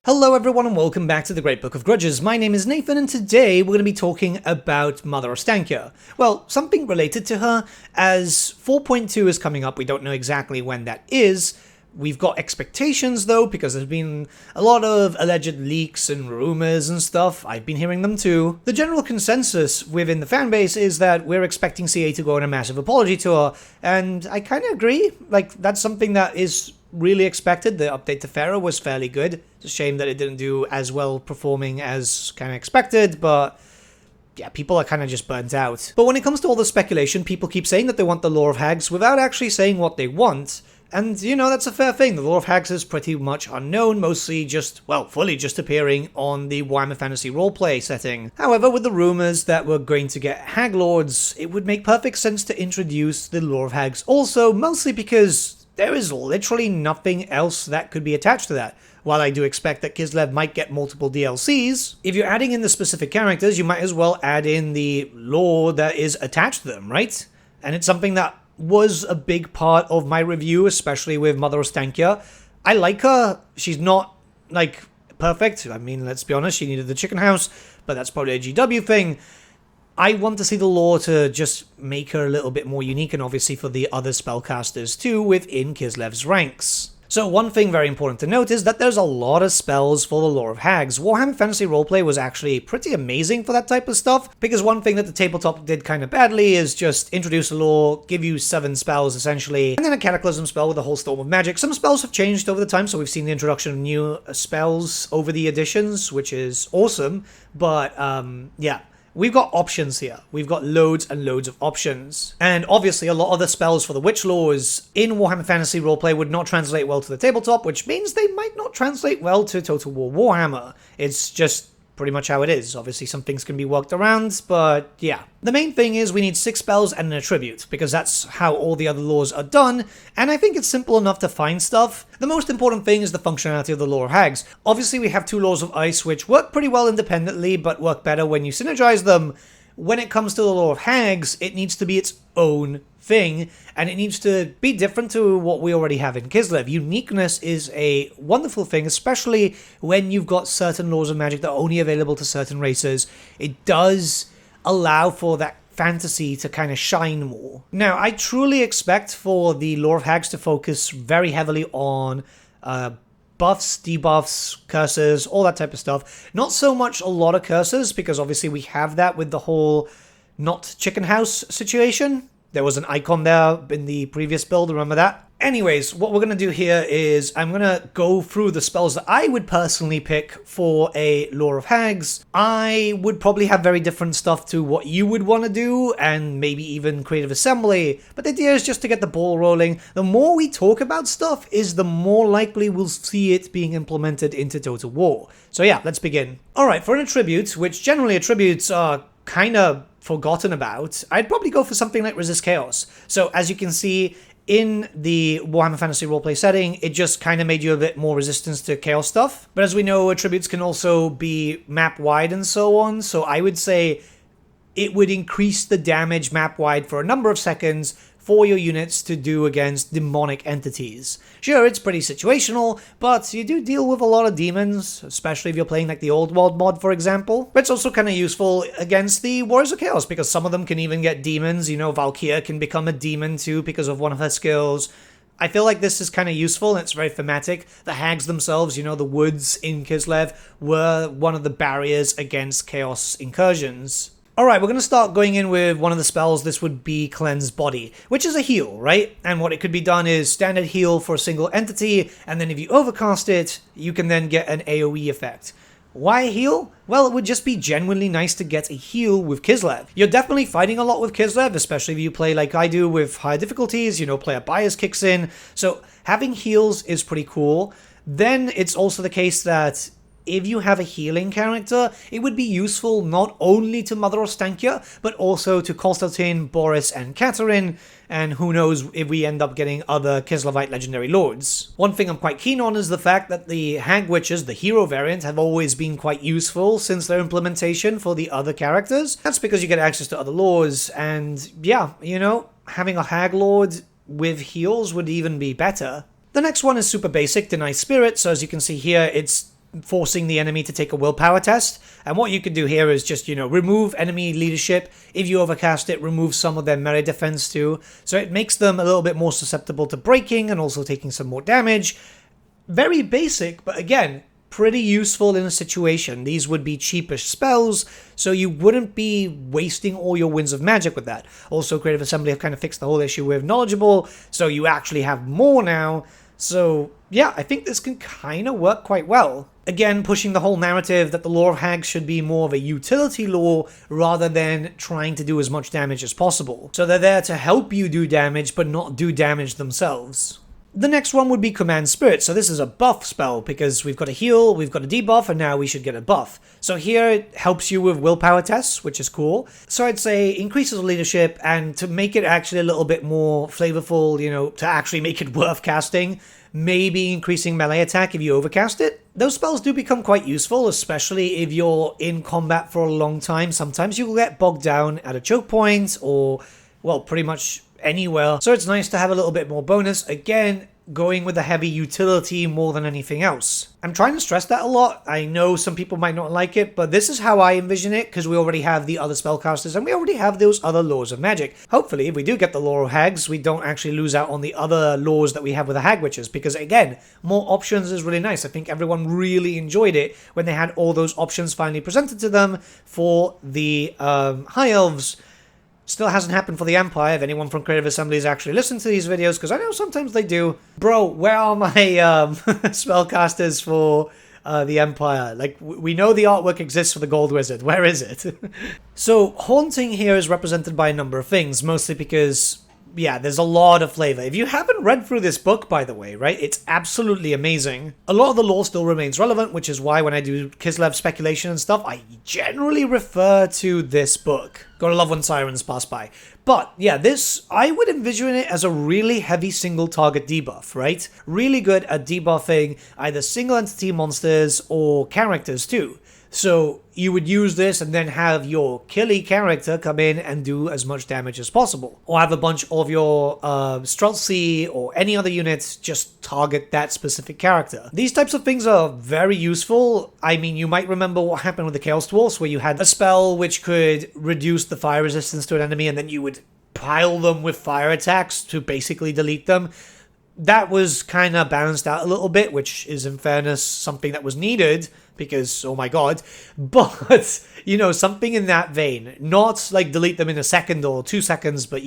Hello everyone and welcome back to the Great Book of Grudges. My name is Nathan and today we're going to be talking about Mother Ostankya. Well, something related to her, as 4.2 is coming up. We don't know exactly when that is. We've got expectations though, because there's been a lot of alleged leaks and rumors and stuff. I've been hearing them too. The general consensus within the fanbase is that we're expecting CA to go on a massive apology tour, and I kind of agree. Like, that's something that is really expected. The update to Pharaoh was fairly good. It's a shame that it didn't do as well performing as kind of expected, but yeah, people are kind of just burnt out. But when it comes to all the speculation, people keep saying that they want the Lore of Hags without actually saying what they want. And, you know, that's a fair thing. The Lore of Hags is pretty much unknown, mostly just, well, fully just appearing on the Warhammer Fantasy roleplay setting. However, with the rumors that we're going to get Hag Lords, it would make perfect sense to introduce the Lore of Hags also, mostly because there is literally nothing else that could be attached to that. While I do expect that Kislev might get multiple DLCs, if you're adding in the specific characters, you might as well add in the lore that is attached to them, right? And it's something that was a big part of my review, especially with Mother Ostankya. I like her. She's not, like, perfect. I mean, let's be honest, she needed the chicken house, but that's probably a GW thing. I want to see the lore to just make her a little bit more unique, and obviously for the other spellcasters too within Kislev's ranks. So one thing very important to note is that there's a lot of spells for the Lore of Hags. Warhammer Fantasy Roleplay was actually pretty amazing for that type of stuff, because one thing that the tabletop did kind of badly is just introduce a lore, give you 7 spells essentially, and then a Cataclysm spell with a whole storm of magic. Some spells have changed over the time, so we've seen the introduction of new spells over the editions, which is awesome, but yeah. We've got options here. We've got loads and loads of options. And obviously a lot of the spells for the witch lores in Warhammer Fantasy Roleplay would not translate well to the tabletop, which means they might not translate well to Total War Warhammer. It's just pretty much how it is. Obviously some things can be worked around, but yeah. The main thing is we need 6 spells and an attribute, because that's how all the other lores are done, and I think it's simple enough to find stuff. The most important thing is the functionality of the Lore of Hags. Obviously we have 2 Lores of Ice, which work pretty well independently, but work better when you synergize them. When it comes to the Lore of Hags, it needs to be its own thing, and it needs to be different to what we already have in Kislev. Uniqueness is a wonderful thing, especially when you've got certain laws of magic that are only available to certain races. It does allow for that fantasy to kind of shine more. Now, I truly expect for the Lore of Hags to focus very heavily on buffs, debuffs, curses, all that type of stuff. Not so much a lot of curses, because obviously we have that with the whole not chicken house situation. There was an icon there in the previous build, remember that? Anyways, what we're going to do here is I'm going to go through the spells that I would personally pick for a Lore of Hags. I would probably have very different stuff to what you would want to do, and maybe even Creative Assembly, but the idea is just to get the ball rolling. The more we talk about stuff is the more likely we'll see it being implemented into Total War. So yeah, let's begin. Alright, for an attribute, which generally attributes are kind of forgotten about, I'd probably go for something like Resist Chaos. So as you can see, in the Warhammer Fantasy Roleplay setting, it just kind of made you a bit more resistance to chaos stuff. But as we know, attributes can also be map-wide and so on, so I would say it would increase the damage map-wide for a number of seconds for your units to do against demonic entities. Sure, it's pretty situational, but you do deal with a lot of demons, especially if you're playing like the Old World mod, for example. But it's also kind of useful against the Warriors of Chaos, because some of them can even get demons. You know, Valkyria can become a demon too because of one of her skills. I feel like this is kind of useful, and it's very thematic. The hags themselves, you know, the woods in Kislev, were one of the barriers against chaos incursions. Alright, we're going to start going in with one of the spells. This would be Cleanse Body, which is a heal, right? And what it could be done is standard heal for a single entity, and then if you overcast it, you can then get an AoE effect. Why heal? Well, it would just be genuinely nice to get a heal with Kislev. You're definitely fighting a lot with Kislev, especially if you play like I do with higher difficulties, you know, player bias kicks in. So having heals is pretty cool. Then it's also the case that if you have a healing character, it would be useful not only to Mother Ostankya, but also to Konstantin, Boris, and Katerin, and who knows if we end up getting other Kislevite legendary lords. One thing I'm quite keen on is the fact that the Hag Witches, the hero variant, have always been quite useful since their implementation for the other characters. That's because you get access to other lords, and yeah, you know, having a Hag Lord with heals would even be better. The next one is super basic, Deny Spirit, so as you can see here, it's forcing the enemy to take a willpower test. And what you can do here is just, remove enemy leadership. If you overcast it, remove some of their melee defense too. So it makes them a little bit more susceptible to breaking and also taking some more damage. Very basic, but again, pretty useful in a situation. These would be cheapish spells, so you wouldn't be wasting all your winds of magic with that. Also, Creative Assembly have kind of fixed the whole issue with knowledgeable, so you actually have more now. So yeah, I think this can kind of work quite well. Again, pushing the whole narrative that the Lore of Hags should be more of a utility lore rather than trying to do as much damage as possible. So they're there to help you do damage, but not do damage themselves. The next one would be Command Spirit. So this is a buff spell because we've got a heal, we've got a debuff, and now we should get a buff. So here it helps you with willpower tests, which is cool. So I'd say increases leadership, and to make it actually a little bit more flavorful, to actually make it worth casting, maybe increasing melee attack if you overcast it. Those spells do become quite useful, especially if you're in combat for a long time. Sometimes you'll get bogged down at a choke point or, well, pretty much anywhere. So it's nice to have a little bit more bonus. Again, going with a heavy utility more than anything else. I'm trying to stress that a lot. I know some people might not like it, but this is how I envision it because we already have the other spellcasters and we already have those other laws of magic. Hopefully, if we do get the Lore of Hags, we don't actually lose out on the other laws that we have with the Hag Witches because, again, more options is really nice. I think everyone really enjoyed it when they had all those options finally presented to them for the High Elves. Still hasn't happened for the Empire, if anyone from Creative Assembly has actually listened to these videos, because I know sometimes they do. Bro, where are my spellcasters for the Empire? Like, we know the artwork exists for the Gold Wizard. Where is it? So, Haunting here is represented by a number of things, mostly because, yeah, there's a lot of flavor. If you haven't read through this book, by the way, right, it's absolutely amazing. A lot of the lore still remains relevant, which is why when I do Kislev speculation and stuff, I generally refer to this book. Gotta love when sirens pass by. But yeah, this, I would envision it as a really heavy single target debuff, right? Really good at debuffing either single entity monsters or characters too. So you would use this and then have your killy character come in and do as much damage as possible. Or have a bunch of your Streltsy or any other units just target that specific character. These types of things are very useful. I mean, you might remember what happened with the Chaos Dwarfs, where you had a spell which could reduce the fire resistance to an enemy and then you would pile them with fire attacks to basically delete them. That was kind of balanced out a little bit, which is, in fairness, something that was needed, because, oh my god. But, something in that vein. Not, like, delete them in a second or 2 seconds, but,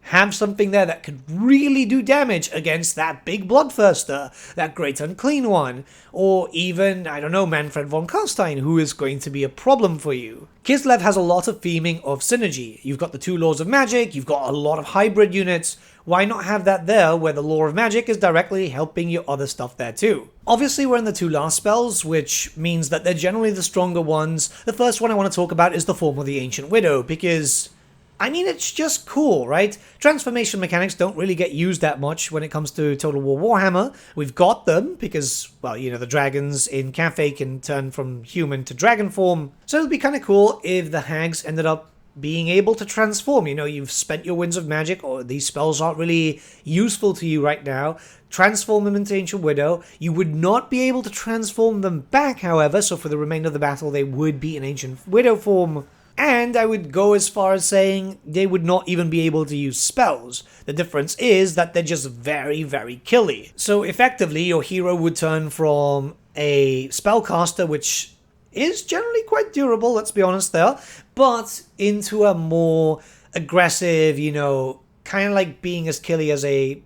have something there that could really do damage against that big bloodthirster, that great unclean one, or even, I don't know, Manfred von Karstein, who is going to be a problem for you. Kislev has a lot of theming of synergy. You've got the 2 laws of magic, you've got a lot of hybrid units. Why not have that there where the Lore of Magic is directly helping your other stuff there too? Obviously, we're in the 2 last spells, which means that they're generally the stronger ones. The first one I want to talk about is the Form of the Ancient Widow, because I mean, it's just cool, right? Transformation mechanics don't really get used that much when it comes to Total War Warhammer. We've got them because, well, the dragons in Cafe can turn from human to dragon form. So it'd be kind of cool if the hags ended up being able to transform. You've spent your winds of magic, or these spells aren't really useful to you right now. Transform them into Ancient Widow. You would not be able to transform them back, however, so for the remainder of the battle they would be in Ancient Widow form. And I would go as far as saying they would not even be able to use spells. The difference is that they're just very, very killy. So effectively, your hero would turn from a spellcaster, which is generally quite durable, let's be honest there, but into a more aggressive, kind of like being as killy as a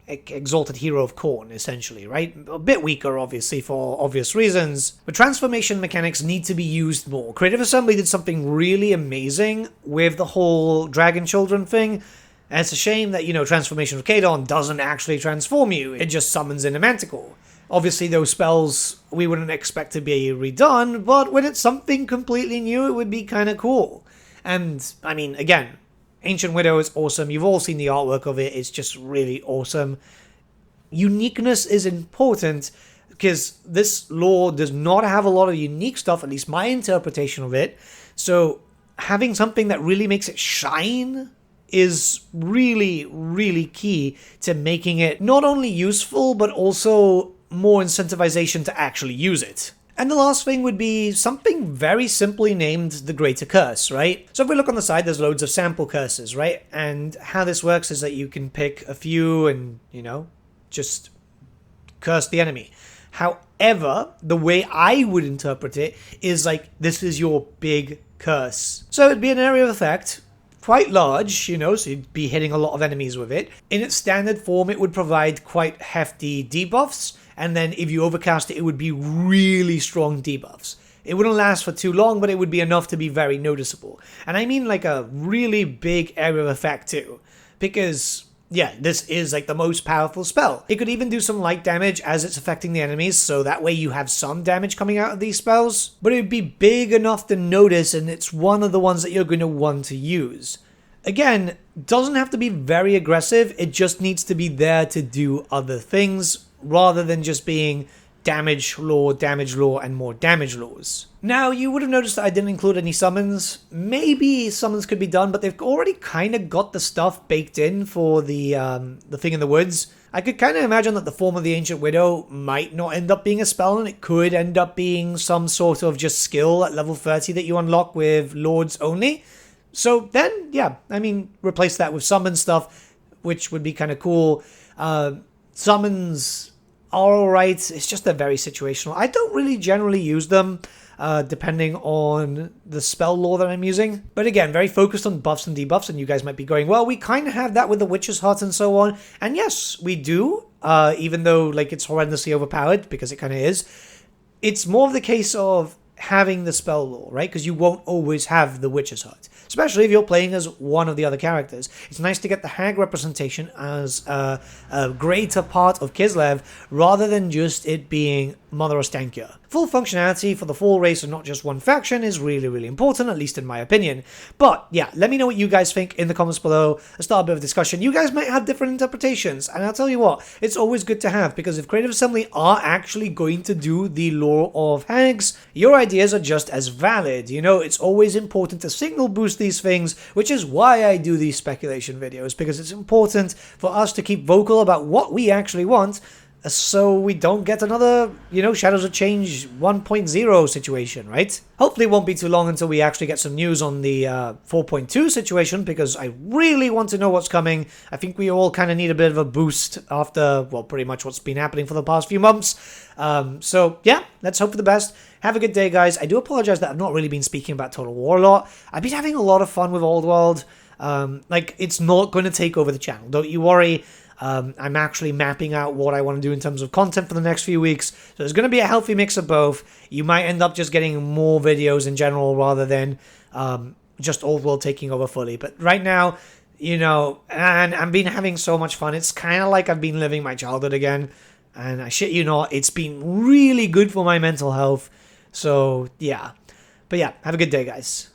exalted hero of Khorne, essentially, right? A bit weaker, obviously, for obvious reasons. But transformation mechanics need to be used more. Creative Assembly did something really amazing with the whole Dragon Children thing, and it's a shame that, Transformation of Kadon doesn't actually transform you. It just summons in a Manticore. Obviously, those spells we wouldn't expect to be redone, but when it's something completely new, it would be kind of cool. And, I mean, again, Ancient Widow is awesome. You've all seen the artwork of it. It's just really awesome. Uniqueness is important because this lore does not have a lot of unique stuff, at least my interpretation of it. So having something that really makes it shine is really, really key to making it not only useful, but also more incentivization to actually use it. And the last thing would be something very simply named the Greater Curse, right? So if we look on the side, there's loads of sample curses, right? And how this works is that you can pick a few and, you know, just curse the enemy. However, the way I would interpret it is like, this is your big curse. So it'd be an area of effect, quite large, you know, so you'd be hitting a lot of enemies with it. In its standard form, it would provide quite hefty debuffs, and then if you overcast it, it would be really strong debuffs. It wouldn't last for too long, but it would be enough to be very noticeable. And I mean like a really big area of effect too, because yeah, this is like the most powerful spell. It could even do some light damage as it's affecting the enemies, so that way you have some damage coming out of these spells. But it would be big enough to notice, and it's one of the ones that you're going to want to use. Again, doesn't have to be very aggressive, it just needs to be there to do other things, rather than just being damage lore, and more damage laws. Now, you would have noticed that I didn't include any summons. Maybe summons could be done, but they've already kind of got the stuff baked in for the thing in the woods. I could kind of imagine that the Form of the Ancient Widow might not end up being a spell, and it could end up being some sort of just skill at level 30 that you unlock with Lords only. So then, yeah, I mean, replace that with summon stuff, which would be kind of cool. Summons are alright, it's just they're very situational. I don't really generally use them, depending on the spell lore that I'm using. But again, very focused on buffs and debuffs, and you guys might be going, well, we kind of have that with the Witch's Heart and so on. And yes, we do, even though like it's horrendously overpowered, because it kind of is. It's more of the case of having the spell lore, right? Because you won't always have the Witch's Heart, especially if you're playing as one of the other characters. It's nice to get the hag representation as a greater part of Kislev, rather than just it being Mother Ostankya. Full functionality for the full race and not just one faction is really, really important, at least in my opinion. But yeah, let me know what you guys think in the comments below. Let's start a bit of discussion. You guys might have different interpretations, and I'll tell you what, it's always good to have, because if Creative Assembly are actually going to do the Lore of Hags, your ideas are just as valid. You know, it's always important to signal boost these things, which is why I do these speculation videos, because it's important for us to keep vocal about what we actually want, so we don't get another, you know, Shadows of Change 1.0 situation, right? Hopefully it won't be too long until we actually get some news on the 4.2 situation, because I really want to know what's coming. I think we all kind of need a bit of a boost after, well, pretty much what's been happening for the past few months. So yeah, let's hope for the best. Have a good day, guys. I do apologize that I've not really been speaking about Total War a lot. I've been having a lot of fun with Old World. Like, it's not going to take over the channel, don't you worry. I'm actually mapping out what I want to do in terms of content for the next few weeks. So there's going to be a healthy mix of both. You might end up just getting more videos in general rather than just Old World taking over fully. But right now, you know, and I've been having so much fun. It's kind of like I've been living my childhood again. And I shit you not, it's been really good for my mental health. So yeah. But yeah, have a good day, guys.